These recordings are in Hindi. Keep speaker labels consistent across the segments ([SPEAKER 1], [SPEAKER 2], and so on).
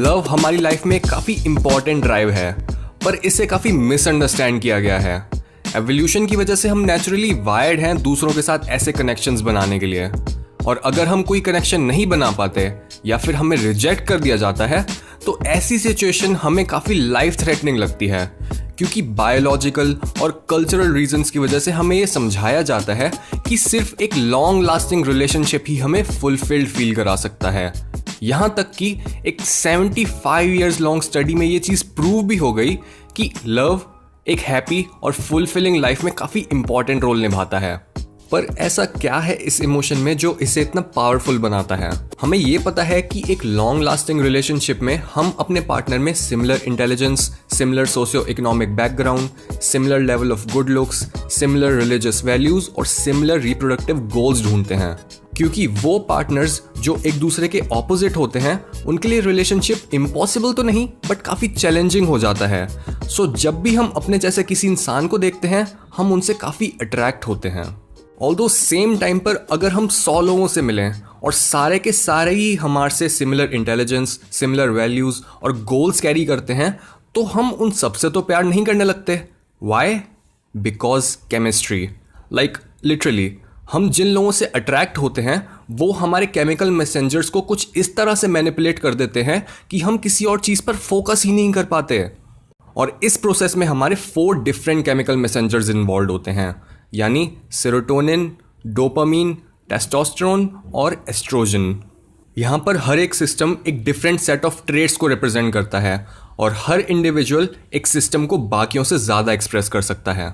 [SPEAKER 1] लव हमारी लाइफ में काफ़ी इम्पॉर्टेंट ड्राइव है, पर इसे काफ़ी मिसअंडरस्टैंड किया गया है। एवोल्यूशन की वजह से हम नेचुरली वायर्ड हैं दूसरों के साथ ऐसे कनेक्शंस बनाने के लिए, और अगर हम कोई कनेक्शन नहीं बना पाते या फिर हमें रिजेक्ट कर दिया जाता है तो ऐसी सिचुएशन हमें काफ़ी लाइफ थ्रेटनिंग लगती है, क्योंकि बायोलॉजिकल और कल्चरल रीजंस की वजह से हमें ये समझाया जाता है कि सिर्फ एक लॉन्ग लास्टिंग रिलेशनशिप ही हमें फुलफिल्ड फील करा सकता है। यहाँ तक कि एक 75 इयर्स लॉन्ग स्टडी में ये चीज़ प्रूव भी हो गई कि लव एक हैप्पी और फुलफिलिंग लाइफ में काफ़ी इंपॉर्टेंट रोल निभाता है। पर ऐसा क्या है इस इमोशन में जो इसे इतना पावरफुल बनाता है? हमें ये पता है कि एक लॉन्ग लास्टिंग रिलेशनशिप में हम अपने पार्टनर में similar intelligence, similar socio economic background, similar level of good looks, similar religious values और सिमिलर रिप्रोडक्टिव गोल्स ढूंढते हैं, क्योंकि वो पार्टनर्स जो एक दूसरे के ऑपोजिट होते हैं उनके लिए रिलेशनशिप इम्पॉसिबल तो नहीं बट काफ़ी चैलेंजिंग हो जाता है। सो जब भी हम अपने जैसे किसी इंसान को देखते हैं हम उनसे काफ़ी अट्रैक्ट होते हैं। ऑल्दो सेम टाइम पर अगर हम 100 लोगों से मिलें और सारे के सारे ही हमारे से सिमिलर इंटेलिजेंस, सिमिलर वैल्यूज़ और गोल्स कैरी करते हैं तो हम उन सबसे तो प्यार नहीं करने लगते। Why? Because chemistry. Like literally हम जिन लोगों से अट्रैक्ट होते हैं वो हमारे केमिकल मैसेंजर्स को कुछ इस तरह से मैनिपुलेट कर देते हैं कि हम किसी और चीज़ पर फोकस ही नहीं कर पाते। और इस प्रोसेस में हमारे 4 डिफरेंट केमिकल मैसेंजर्स इन्वॉल्व होते हैं, यानी सेरोटोनिन, डोपामीन, टेस्टोस्टेरोन और एस्ट्रोजन। यहाँ पर हर एक सिस्टम एक डिफरेंट सेट ऑफ ट्रेट्स को रिप्रेजेंट करता है और हर इंडिविजुअल एक सिस्टम को बाकियों से ज़्यादा एक्सप्रेस कर सकता है।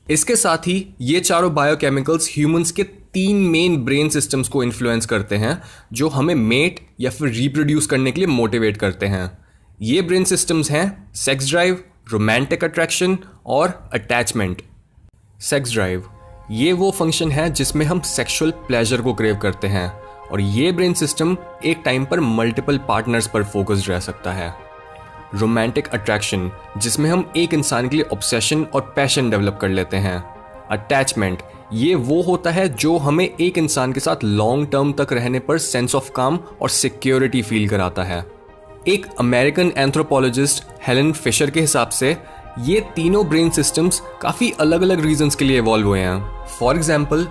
[SPEAKER 1] इसके साथ ही ये चारों बायोकेमिकल्स ह्यूमंस के 3 मेन ब्रेन सिस्टम्स को इन्फ्लुएंस करते हैं जो हमें मेट या फिर रिप्रोड्यूस करने के लिए मोटिवेट करते हैं। ये ब्रेन सिस्टम्स हैं सेक्स ड्राइव, रोमांटिक अट्रैक्शन और अटैचमेंट। सेक्स ड्राइव ये वो फंक्शन है जिसमें हम सेक्सुअल प्लेजर को क्रेव करते हैं, और ये ब्रेन सिस्टम एक टाइम पर मल्टीपल पार्टनर्स पर फोकस्ड रह सकता है। रोमांटिक अट्रैक्शन जिसमें हम एक इंसान के लिए ऑब्सेशन और पैशन डेवलप कर लेते हैं। अटैचमेंट ये वो होता है जो हमें एक इंसान के साथ लॉन्ग टर्म तक रहने पर सेंस ऑफ काम और सिक्योरिटी फील कराता है। एक अमेरिकन एंथ्रोपोलॉजिस्ट हेलन फिशर के हिसाब से ये तीनों ब्रेन सिस्टम्स काफ़ी अलग अलग रीजंस के लिए इवॉल्व हुए हैं। फॉर एग्जाम्पल,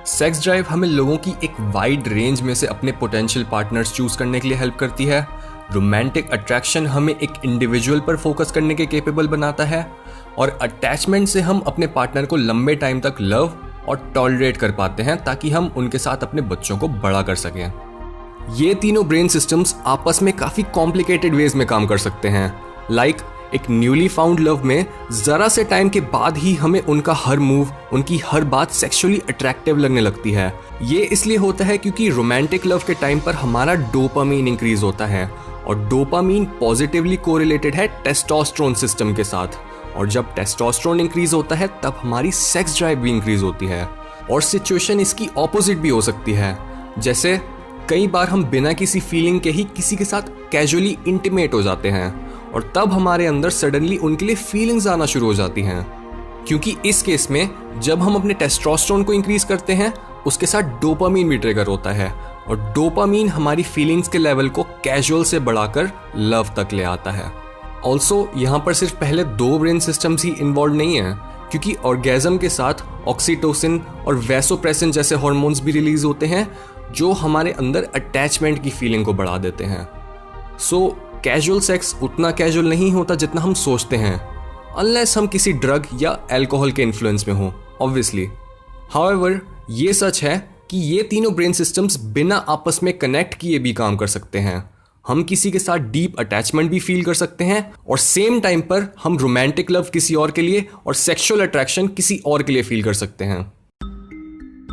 [SPEAKER 1] सेक्स ड्राइव हमें लोगों की एक वाइड रेंज में से अपने पोटेंशियल पार्टनर्स चूज करने के लिए हेल्प करती है। रोमांटिक अट्रैक्शन हमें एक इंडिविजुअल पर फोकस करने के केपेबल बनाता है, और अटैचमेंट से हम अपने पार्टनर को लंबे टाइम तक लव और टॉलरेट कर पाते हैं ताकि हम उनके साथ अपने बच्चों को बड़ा कर सकें। ये तीनों ब्रेन सिस्टम्स आपस में काफ़ी कॉम्प्लिकेटेड वेज में काम कर सकते हैं। लाइक एक न्यूली फाउंड लव में ज़रा से टाइम के बाद ही हमें उनका हर मूव, उनकी हर बात सेक्सुअली अट्रैक्टिव लगने लगती है। ये इसलिए होता है क्योंकि रोमांटिक लव के टाइम पर हमारा डोपामीन इंक्रीज होता है, और डोपामीन पॉजिटिवली कोरिलेटेड है टेस्टोस्टेरोन सिस्टम के साथ, और जब टेस्टोस्टेरोन इंक्रीज होता है तब हमारी सेक्स ड्राइव भी इंक्रीज होती है। और सिचुएशन इसकी ऑपोजिट भी हो सकती है, जैसे कई बार हम बिना किसी फीलिंग के ही किसी के साथ कैजुअली इंटीमेट हो जाते हैं, और तब हमारे अंदर सडनली उनके लिए फीलिंग्स आना शुरू हो जाती हैं, क्योंकि इस केस में जब हम अपने टेस्टोस्टेरोन को इंक्रीज करते हैं उसके साथ डोपामीन भी ट्रिगर होता है, और डोपामीन हमारी फीलिंग्स के लेवल को कैजुअल से बढ़ाकर लव तक ले आता है। ऑल्सो यहाँ पर सिर्फ पहले 2 ब्रेन सिस्टम्स ही इन्वॉल्व नहीं है, क्योंकि ऑर्गेज्म के साथ ऑक्सीटोसिन और वैसोप्रेसिन जैसे हार्मोन्स भी रिलीज होते हैं जो हमारे अंदर अटैचमेंट की फीलिंग को बढ़ा देते हैं। सो कैजुअल सेक्स उतना कैजुअल नहीं होता जितना हम सोचते हैं, अनलेस हम किसी ड्रग या अल्कोहल के इन्फ्लुएंस में हो, ऑब्वियसली। हाउएवर ये सच है कि ये तीनों ब्रेन सिस्टम्स बिना आपस में कनेक्ट किए भी काम कर सकते हैं। हम किसी के साथ डीप अटैचमेंट भी फील कर सकते हैं, और सेम टाइम पर हम रोमांटिक लव किसी और के लिए और सेक्सुअल अट्रैक्शन किसी और के लिए फील कर सकते हैं।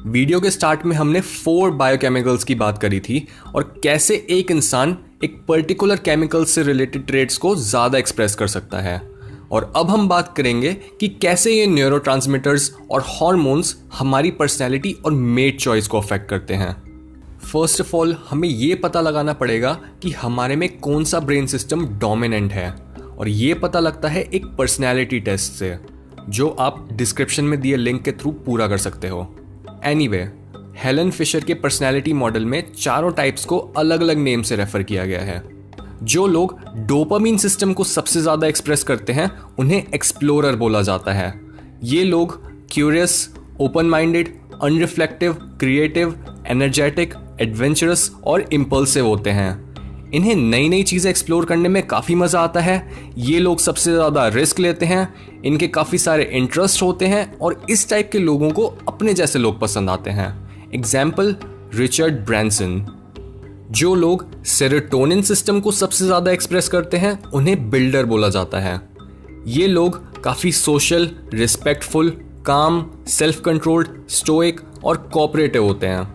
[SPEAKER 1] वीडियो के स्टार्ट में हमने 4 बायोकेमिकल्स की बात करी थी, और कैसे एक इंसान एक पर्टिकुलर केमिकल से रिलेटेड ट्रेट्स को ज़्यादा एक्सप्रेस कर सकता है। और अब हम बात करेंगे कि कैसे ये न्यूरोट्रांसमीटर्स और हार्मोन्स हमारी पर्सनैलिटी और मेट चॉइस को अफेक्ट करते हैं। फर्स्ट ऑफ ऑल हमें ये पता लगाना पड़ेगा कि हमारे में कौन सा ब्रेन सिस्टम डोमिनेंट है, और ये पता लगता है एक पर्सनैलिटी टेस्ट से, जो आप डिस्क्रिप्शन में दिए लिंक के थ्रू पूरा कर सकते हो। एनीवे, हेलन फिशर के पर्सनैलिटी मॉडल में चारों टाइप्स को अलग अलग नेम से रेफर किया गया है। जो लोग डोपामीन सिस्टम को सबसे ज़्यादा एक्सप्रेस करते हैं उन्हें एक्सप्लोरर बोला जाता है। ये लोग curious, open minded, unreflective, creative, energetic, adventurous और इम्पल्सिव होते हैं। इन्हें नई नई चीज़ें एक्सप्लोर करने में काफ़ी मज़ा आता है। ये लोग सबसे ज़्यादा रिस्क लेते हैं, इनके काफ़ी सारे इंटरेस्ट होते हैं और इस टाइप के लोगों को अपने जैसे लोग पसंद आते हैं। Example Richard Branson. जो लोग सेरोटोनिन सिस्टम को सबसे ज़्यादा एक्सप्रेस करते हैं उन्हें बिल्डर बोला जाता है। ये लोग काफ़ी सोशल, रिस्पेक्टफुल, काम, सेल्फ कंट्रोल्ड, स्टोइक और कोऑपरेटिव होते हैं।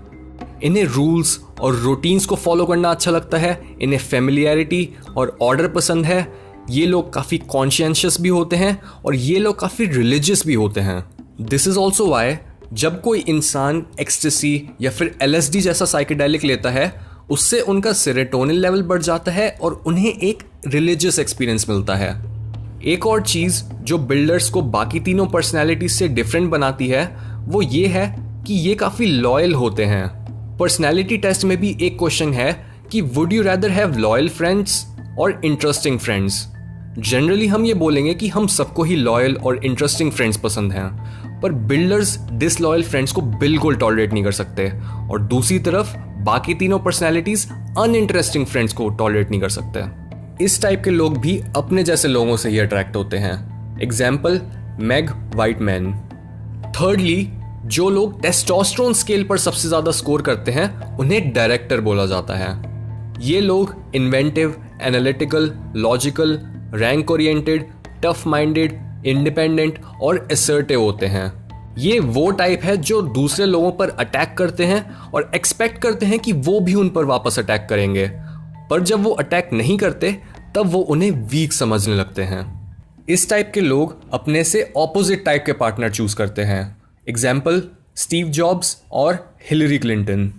[SPEAKER 1] इन्हें रूल्स और रूटीन्स को फॉलो करना अच्छा लगता है, इन्हें फेमिलियरिटी और ऑर्डर पसंद है। ये लोग काफ़ी कॉन्शियंशियस भी होते हैं और ये लोग काफ़ी रिलीजियस भी होते हैं। दिस इज़ ऑल्सो वाई जब कोई इंसान एक्सटेसी या फिर LSD जैसा साइकेडेलिक लेता है उससे उनका सेरोटोनिन लेवल बढ़ जाता है और उन्हें एक रिलीजियस एक्सपीरियंस मिलता है। एक और चीज़ जो बिल्डर्स को बाकी तीनों पर्सनैलिटीज से डिफरेंट बनाती है वो ये है कि ये काफ़ी लॉयल होते हैं। पर्सनैलिटी टेस्ट में भी एक क्वेश्चन है कि would you rather have loyal friends और इंटरेस्टिंग फ्रेंड्स। जनरली हम ये बोलेंगे कि हम सबको ही लॉयल और इंटरेस्टिंग फ्रेंड्स पसंद हैं, पर बिल्डर्स डिसलॉयल फ्रेंड्स को बिल्कुल टॉलरेट नहीं कर सकते और दूसरी तरफ बाकी तीनों पर्सनैलिटीज अनइंटरेस्टिंग फ्रेंड्स को टॉलरेट नहीं कर सकते। इस टाइप के लोग भी अपने जैसे लोगों से ही अट्रैक्ट होते हैं। Example mag Whiteman. थर्डली, जो लोग टेस्टोस्टेरोन स्केल पर सबसे ज़्यादा स्कोर करते हैं उन्हें डायरेक्टर बोला जाता है। ये लोग inventive, analytical, logical, rank oriented, tough minded, independent और असर्टिव होते हैं। ये वो टाइप है जो दूसरे लोगों पर अटैक करते हैं और एक्सपेक्ट करते हैं कि वो भी उन पर वापस अटैक करेंगे, पर जब वो अटैक नहीं करते तब वो उन्हें वीक समझने लगते हैं। इस टाइप के लोग अपने से ऑपोजिट टाइप के पार्टनर चूज करते हैं। एग्जाम्पल स्टीव जॉब्स और हिलरी क्लिंटन।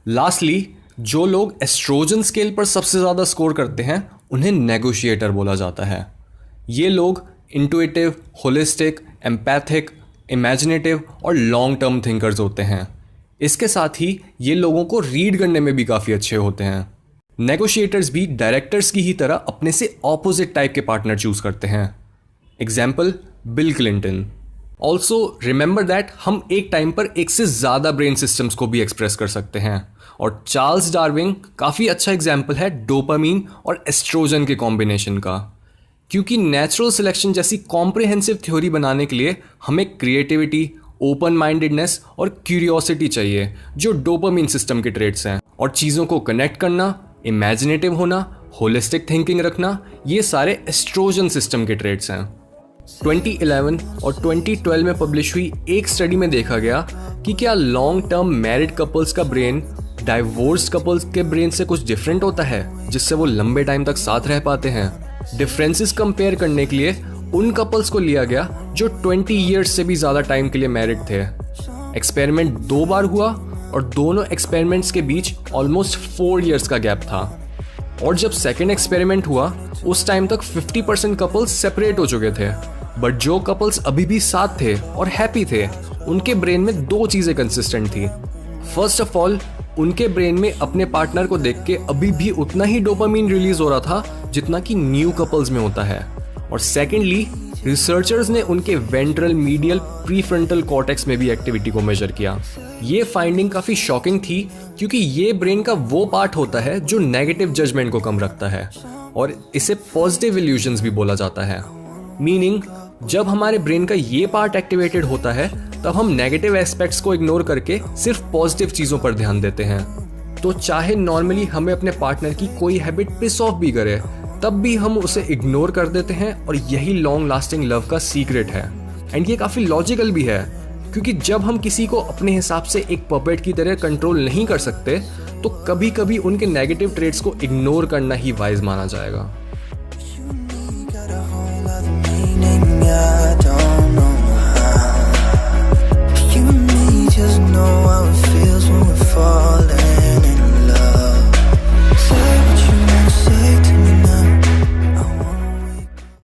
[SPEAKER 1] लास्टली, जो लोग एस्ट्रोजन स्केल पर सबसे ज़्यादा स्कोर करते हैं उन्हें नेगोशिएटर बोला जाता है। ये लोग इंटुइटिव, होलिस्टिक, एम्पैथिक, इमेजिनेटिव और लॉन्ग टर्म थिंकर्स होते हैं। इसके साथ ही ये लोगों को रीड करने में भी काफ़ी अच्छे होते हैं। नेगोशिएटर्स भी डायरेक्टर्स की ही तरह अपने से ऑपोजिट टाइप के पार्टनर चूज करते हैं। Example bill Clinton. Also remember that हम एक टाइम पर एक से ज़्यादा ब्रेन सिस्टम्स को भी एक्सप्रेस कर सकते हैं और चार्ल्स डार्विन काफ़ी अच्छा एग्जाम्पल है डोपामीन और एस्ट्रोजन के कॉम्बिनेशन का, क्योंकि नेचुरल सिलेक्शन जैसी कॉम्प्रिहेंसिव थ्योरी बनाने के लिए हमें क्रिएटिविटी, ओपन माइंडेडनेस और क्यूरियोसिटी चाहिए जो डोपामीन सिस्टम के ट्रेट्स हैं, और चीज़ों को कनेक्ट करना, इमेजिनेटिव होना, होलिस्टिक थिंकिंग रखना, ये सारे एस्ट्रोजन सिस्टम के ट्रेट्स हैं। 2011 और 2012 में पब्लिश हुई एक स्टडी में देखा गया कि क्या लॉन्ग टर्म मैरिड कपल्स का ब्रेन डाइवोर्स्ड कपल्स के ब्रेन से कुछ डिफरेंट होता है जिससे वो लंबे टाइम तक साथ रह पाते हैं। डिफरेंसेस कंपेयर करने के लिए उन कपल्स को लिया गया जो 20 ईयर्स से भी ज़्यादा टाइम के लिए मैरिड थे। एक्सपेरिमेंट 2 बार हुआ और दोनों एक्सपेरिमेंट्स के बीच ऑलमोस्ट 4 ईयर्स का गैप था, और जब सेकेंड एक्सपेरिमेंट हुआ उस टाइम तक 50% कपल्स सेपरेट हो चुके थे, बट जो कपल्स अभी भी साथ थे और हैप्पी थे उनके ब्रेन में 2 चीज़ें कंसिस्टेंट थी। फर्स्ट ऑफ ऑल, उनके ब्रेन में अपने पार्टनर को देख के अभी भी उतना ही डोपामीन रिलीज हो रहा था जितना कि न्यू कपल्स में होता है, और सेकेंडली रिसर्चर्स ने उनके वेंट्रल मीडियल प्रीफ्रंटल कॉर्टेक्स में भी एक्टिविटी को मेजर किया। ये फाइंडिंग काफ़ी शॉकिंग थी क्योंकि ये ब्रेन का वो पार्ट होता है जो नेगेटिव जजमेंट को कम रखता है, और इसे पॉजिटिव इल्यूजन्स भी बोला जाता है। मीनिंग, जब हमारे ब्रेन का ये पार्ट एक्टिवेटेड होता है तब हम नेगेटिव एस्पेक्ट्स को इग्नोर करके सिर्फ पॉजिटिव चीज़ों पर ध्यान देते हैं। तो चाहे नॉर्मली हमें अपने पार्टनर की कोई हैबिट पिस ऑफ भी करे तब भी हम उसे इग्नोर कर देते हैं, और यही लॉन्ग लास्टिंग लव का सीक्रेट है। एंड ये काफ़ी लॉजिकल भी है क्योंकि जब हम किसी को अपने हिसाब से एक पपेट की तरह कंट्रोल नहीं कर सकते तो कभी कभी उनके नेगेटिव ट्रेट्स को इग्नोर करना ही वाइज माना जाएगा।